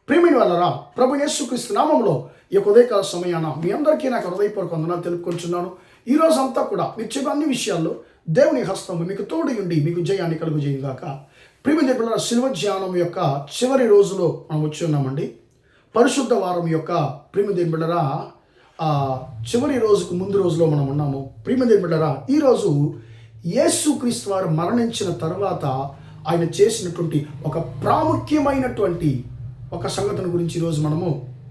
ప్రియమైన వాళ్ళరా, ప్రభు యేసుక్రీస్తు నామములో ఈ యొక్క ఉదయకాల సమయాన మీ అందరికీ నాకు హృదయపూర్వక వందనాలు తెలుపుకొంచున్నాను. ఈ రోజు అంతా కూడా మీరు చెప్పే అన్ని విషయాల్లో దేవుని హస్తము మీకు తోడు ఉండి మీకు జయాన్ని కలుగు చేయగాక. ప్రియమైన దేవుళ్ళారా, శిలువ ధ్యానం యొక్క చివరి రోజులో మనం వచ్చి ఉన్నామండి. పరిశుద్ధ వారం యొక్క ప్రియమైన దేవుళ్ళారా చివరి రోజుకు ముందు రోజులో మనం ఉన్నాము. ప్రియమైన దేవుళ్ళారా, ఈరోజు యేసుక్రీస్తు వారు మరణించిన తర్వాత ఆయన చేసినటువంటి ఒక ప్రాముఖ్యమైనటువంటి ఒక సంగతిని గురించి ఈరోజు మనము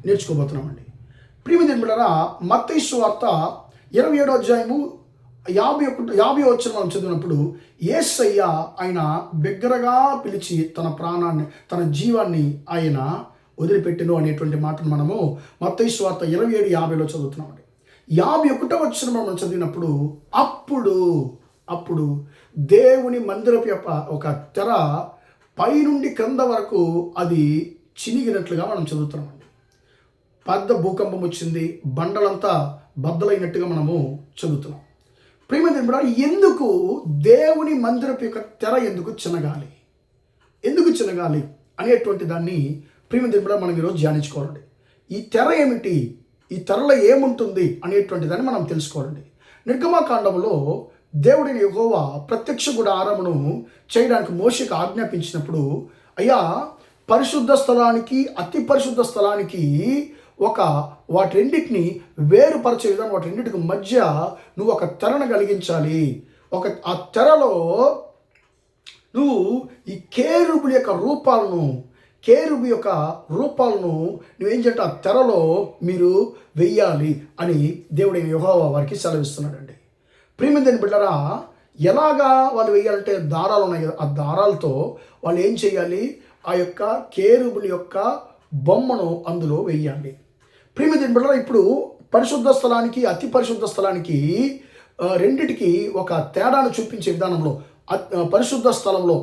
నేర్చుకోబోతున్నామండి. ప్రియమైన దేవుళ్ళారా, మత్తయి సువార్త 27వ అధ్యాయము 50 వచనం మనం చదివినప్పుడు యేసయ్య ఆయన బిగ్గరగా పిలిచి తన ప్రాణాన్ని తన జీవాన్ని ఆయన వదిలిపెట్టెను అనేటువంటి మాటను మనము మత్తయి సువార్త 27:50లో చదువుతున్నామండి. 51వ వచనం మనం చదివినప్పుడు అప్పుడు దేవుని మందిరపు యొక్క ఒక తెర పైనుండి క్రింద వరకు అది చినిగినట్లుగా మనం చదువుతున్నామండి. పెద్ద భూకంపం వచ్చింది, బండలంతా బద్దలైనట్టుగా మనము చదువుతున్నాం. ప్రియమైన దేవుడా, ఎందుకు దేవుని మందిరపు యొక్క తెర ఎందుకు చినగాలి అనేటువంటి దాన్ని ప్రియమైన దేవుడా మనం ఈరోజు ధ్యానించుకోవాలండి. ఈ తెర ఏమిటి, ఈ తెరలో ఏముంటుంది అనేటువంటి దాన్ని మనం తెలుసుకోవాలండి. నిర్గమకాండంలో దేవుడిని యెహోవా ప్రత్యక్ష గుడారమును చేయడానికి మోషేకు ఆజ్ఞాపించినప్పుడు, అయ్యా పరిశుద్ధ స్థలానికి అతి పరిశుద్ధ స్థలానికి వాటి రెండింటిని వేరుపరిచే విధానం, వాటి రెండింటికి మధ్య నువ్వు ఒక తెరను కలిగించాలి. ఆ తెరలో నువ్వు ఈ కేరుబు యొక్క రూపాలను నువ్వేం చేయాలంటే ఆ తెరలో మీరు వెయ్యాలి అని దేవుడైన యెహోవా వారికి సెలవిస్తున్నాడండి. ప్రియమైన బిడ్డలారా, ఎలాగా వాళ్ళు వెయ్యాలంటే దారాలు ఉన్నాయి కదా, ఆ దారాలతో వాళ్ళు ఏం చేయాలి, ఆ యొక్క కేరుబుని యొక్క బొమ్మను అందులో వెయ్యాలి. ప్రియమైన బిడ్డలారా, ఇప్పుడు పరిశుద్ధ స్థలానికి అతి పరిశుద్ధ స్థలానికి రెండిటికి ఒక తేడాను చూపించే విధానంలో పరిశుద్ధ స్థలంలో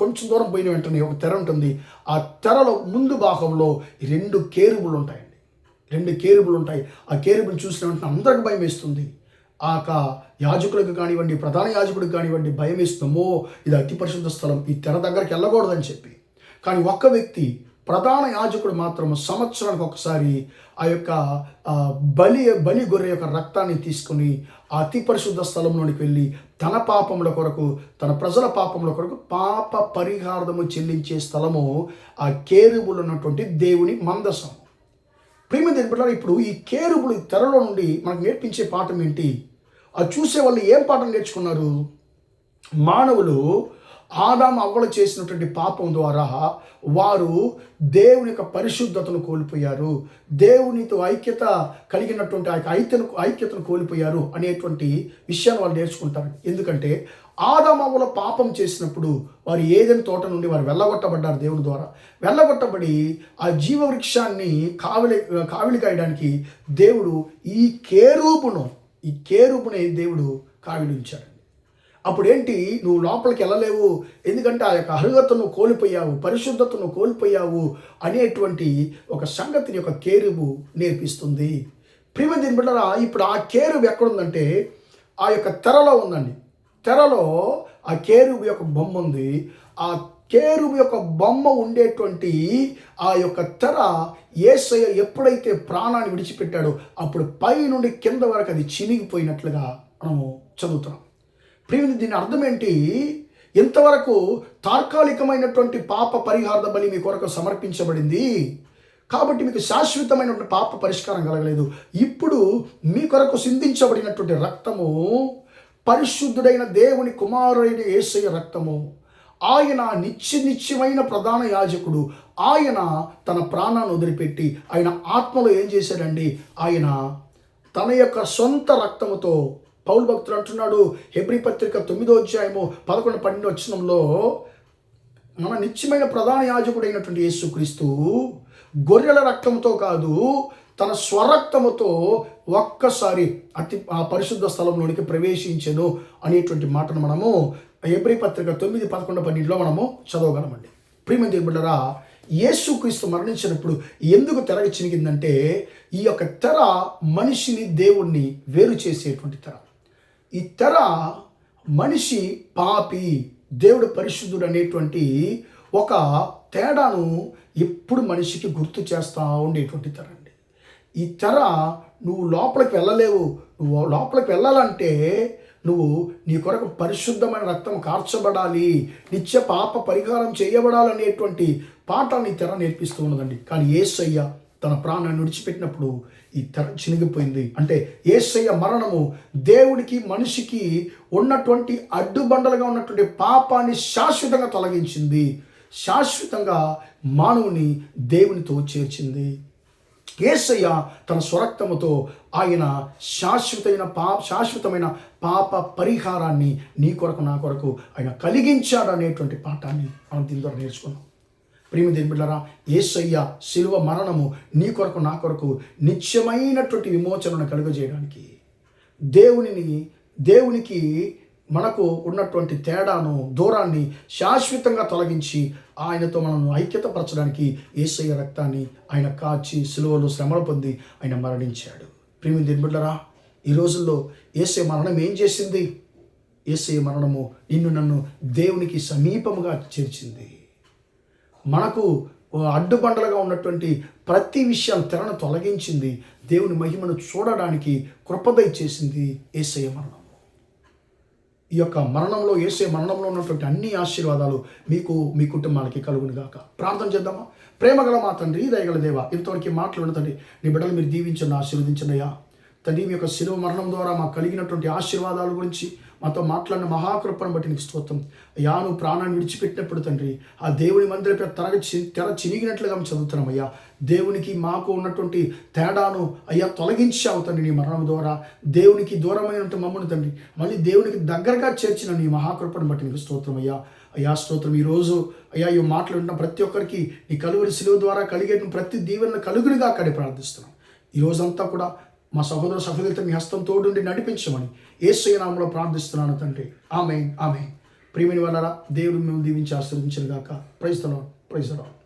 కొంచెం దూరం పోయిన వెంటనే ఒక తెర ఉంటుంది. ఆ తెరలో ముందు భాగంలో 2 కేరుబులు ఉంటాయండి. 2 కేరుబులు ఉంటాయి. ఆ కేరుబులు చూసిన వెంటనే అందరికి భయం వేస్తుంది. యాజకులకు కానివ్వండి, ప్రధాన యాజకుడికి కానివ్వండి భయం వేస్తుందో ఇది అతి పరిశుద్ధ స్థలం, ఈ తెర దగ్గరికి వెళ్ళకూడదని చెప్పి. కానీ ఒక్క వ్యక్తి, ప్రధాన యాజకుడు మాత్రం సంవత్సరానికి ఒకసారి ఆ యొక్క బలి గొర్రె యొక్క రక్తాన్ని తీసుకుని ఆ అతి పరిశుద్ధ స్థలంలోనికి వెళ్ళి తన పాపముల కొరకు, తన ప్రజల పాపముల కొరకు పాప పరిహారము చెల్లించే స్థలము ఆ కేరుబులు ఉన్నటువంటి దేవుని మందసం. ప్రియమైన బిడ్డలారా, ఇప్పుడు ఈ కేరుబులు తెరలో నుండి మనకు నేర్పించే పాఠం ఏంటి? అది చూసే వాళ్ళు ఏం పాఠం నేర్చుకున్నారు? మానవులు ఆదాము అవ్వలు చేసినటువంటి పాపం ద్వారా వారు దేవుని యొక్క పరిశుద్ధతను కోల్పోయారు, దేవునితో ఐక్యత కలిగినటువంటి ఆ ఐక్యతను కోల్పోయారు అనేటువంటి విషయాన్ని వాళ్ళు నేర్చుకుంటారు. ఎందుకంటే ఆదాము అవ్వల పాపం చేసినప్పుడు వారు ఏదైనా తోట నుండి వారు వెళ్ళగొట్టబడ్డారు. దేవుని ద్వారా వెళ్ళగొట్టబడి ఆ జీవవృక్షాన్ని కావిలి కాయడానికి దేవుడు ఈ కేరుబునే దేవుడు కావిలించాడు. అప్పుడు ఏంటి, నువ్వు లోపలికి వెళ్ళలేవు, ఎందుకంటే ఆ యొక్క అర్హతను కోల్పోయావు, పరిశుద్ధతను కోల్పోయావు అనేటువంటి ఒక సంగతిని యొక్క కేరుబు నేర్పిస్తుంది. ప్రియమైన బిడ్డలారా, ఇప్పుడు ఆ కేరుబు ఎక్కడుందంటే ఆ యొక్క తెరలో ఉందండి. తెరలో ఆ కేరుబు యొక్క బొమ్మ ఉంది. ఆ కేరుబు యొక్క బొమ్మ ఉండేటువంటి ఆ యొక్క తెర యేసయ్య ఎప్పుడైతే ప్రాణాన్ని విడిచిపెట్టాడో అప్పుడు పై నుండి కింద వరకు అది చినిగిపోయినట్లుగా మనము చదువుతున్నాం. ప్రియమైన, దీని అర్థం ఏంటి? ఇంతవరకు తాత్కాలికమైనటువంటి పాప పరిహార బలి మీ కొరకు సమర్పించబడింది కాబట్టి మీకు శాశ్వతమైనటువంటి పాప పరిష్కారం కలగలేదు. ఇప్పుడు మీ కొరకు సిందించబడినటువంటి రక్తము పరిశుద్ధుడైన దేవుని కుమారుడైన యేసయ్య రక్తము. ఆయన నిత్యమైన ప్రధాన యాజకుడు. ఆయన తన ప్రాణాన్ని వదిలిపెట్టి ఆయన ఆత్మలో ఏం చేశాడండి, ఆయన తన యొక్క సొంత రక్తముతో, పౌలు భక్తుడు అంటున్నాడు హెబ్రీ పత్రిక 9వ అధ్యాయము 11-12 వచనంలో, మన నిత్యమైన ప్రధాన యాజకుడైనటువంటి యేసుక్రీస్తు గొర్రెల రక్తంతో కాదు, తన స్వరక్తముతో ఒక్కసారి ఆ పరిశుద్ధ స్థలంలోనికి ప్రవేశించెను అనేటువంటి మాటను మనము హెబ్రీ పత్రిక 9:11-12లో మనము చదవగలమండి. ప్రియమైన బిడ్డలారా, యేసుక్రీస్తు మరణించినప్పుడు ఎందుకు తెర చినిగిందంటే ఈ యొక్క తెర మనిషిని దేవుణ్ణి వేరు చేసేటువంటి తెర. ఈ తెర మనిషి పాపి, దేవుడు పరిశుద్ధుడు అనేటువంటి ఒక తేడాను ఎప్పుడు మనిషికి గుర్తు చేస్తూ ఉండేటువంటి తెర అండి. ఈ తెర నువ్వు లోపలికి వెళ్ళలేవు. నువ్వు లోపలికి వెళ్ళాలంటే నువ్వు నీ కొరకు పరిశుద్ధమైన రక్తం కార్చబడాలి, నిత్య పాప పరిహారం చేయబడాలనేటువంటి పాఠాన్ని ఈ తెర నేర్పిస్తూ ఉన్నదండి. కానీ యేసయ్య తన ప్రాణాన్ని విడిచిపెట్టినప్పుడు ఈ తెర చినిగిపోయింది. అంటే యేసయ్య మరణము దేవుడికి మనిషికి ఉన్నటువంటి అడ్డుబండలుగా ఉన్నటువంటి పాపాన్ని శాశ్వతంగా తొలగించింది, శాశ్వతంగా మానవుని దేవునితో చేర్చింది. యేసయ్య తన స్వరక్తముతో ఆయన శాశ్వతమైన పాప పరిహారాన్ని నీ కొరకు నా కొరకు ఆయన కలిగించాడు అనేటువంటి పాఠాన్ని మనం దీని ద్వారా నేర్చుకున్నాం. ప్రియమైన దేవుని బిడ్డలారా, యేసయ్య శిలువ మరణము నీ కొరకు నా కొరకు నిత్యమైనటువంటి విమోచనను కలుగజేయడానికి, దేవునికి మనకు ఉన్నటువంటి తేడాను, దూరాన్ని శాశ్వతంగా తొలగించి ఆయనతో మనల్ని ఐక్యతపరచడానికి యేసయ్య రక్తాన్ని ఆయన కాచి సిలువలో శ్రమలు పొంది ఆయన మరణించాడు. ప్రియమైన దేవుని బిడ్డలారా, ఈ రోజుల్లో యేసయ్య మరణం ఏం చేసింది? యేసయ్య మరణము నిన్ను నన్ను దేవునికి సమీపముగా చేర్చింది. మనకు అడ్డుబండలుగా ఉన్నటువంటి ప్రతి విషయం తెరను తొలగించింది. దేవుని మహిమను చూడడానికి కృపదయ చేసింది యేసయ్య మరణం. ఈ యొక్క మరణంలో, యేసయ్య మరణంలో ఉన్నటువంటి అన్ని ఆశీర్వాదాలు మీకు, మీ కుటుంబాలకి కలుగును గాక. ప్రార్థన చేద్దామా? ప్రేమగల మా తండ్రి, దయగల దేవ, ఇంతవరకు మాటలు తండ్రి, నీ బిడ్డలు మీరు దీవించండి, ఆశీర్వదించండి అయ్యా. తండ్రి, మీ యొక్క శిలువ మరణం ద్వారా మాకు కలిగినటువంటి ఆశీర్వాదాల గురించి మాతో మాట్లాడిన మహాకృపను బట్టి నీకు స్తోత్రం అయ్యా. నువ్వు ప్రాణాన్ని విడిచిపెట్టినప్పుడు తండ్రి, ఆ దేవుని మందిరపై తెర చినిగినట్లుగా మేము చదువుతున్నాం అయ్యా. దేవునికి మాకు ఉన్నటువంటి తేడాను అయ్యా తొలగించావు తండ్రి నీ మరణం ద్వారా. దేవునికి దూరమైనటువంటి మమ్మల్ని తండ్రి మళ్ళీ దేవునికి దగ్గరగా చేర్చిన నీ మహాకృపను బట్టి నీకు స్తోత్రం అయ్యా. అయ్యా స్తోత్రం. ఈరోజు అయ్యా ఈ మాట్లాడిన ప్రతి ఒక్కరికి నీ కలువరి శిలువ ద్వారా కలిగే ప్రతి దీవెనను కలుగునిగా అక్కడే ప్రార్థిస్తున్నాం. ఈ రోజంతా కూడా మా సహోదరులతో మీ హస్తం తోడుండి నడిపించమని యేసయ్య నామములో ప్రార్థిస్తున్నాను తండ్రి. ఆమేన్, ఆమేన్. ప్రియమైన వాళ్ళారా, దేవుడు మిమ్మల్ని దీవించి ఆశీర్వదించును గాక. Praise the Lord, praise the lord.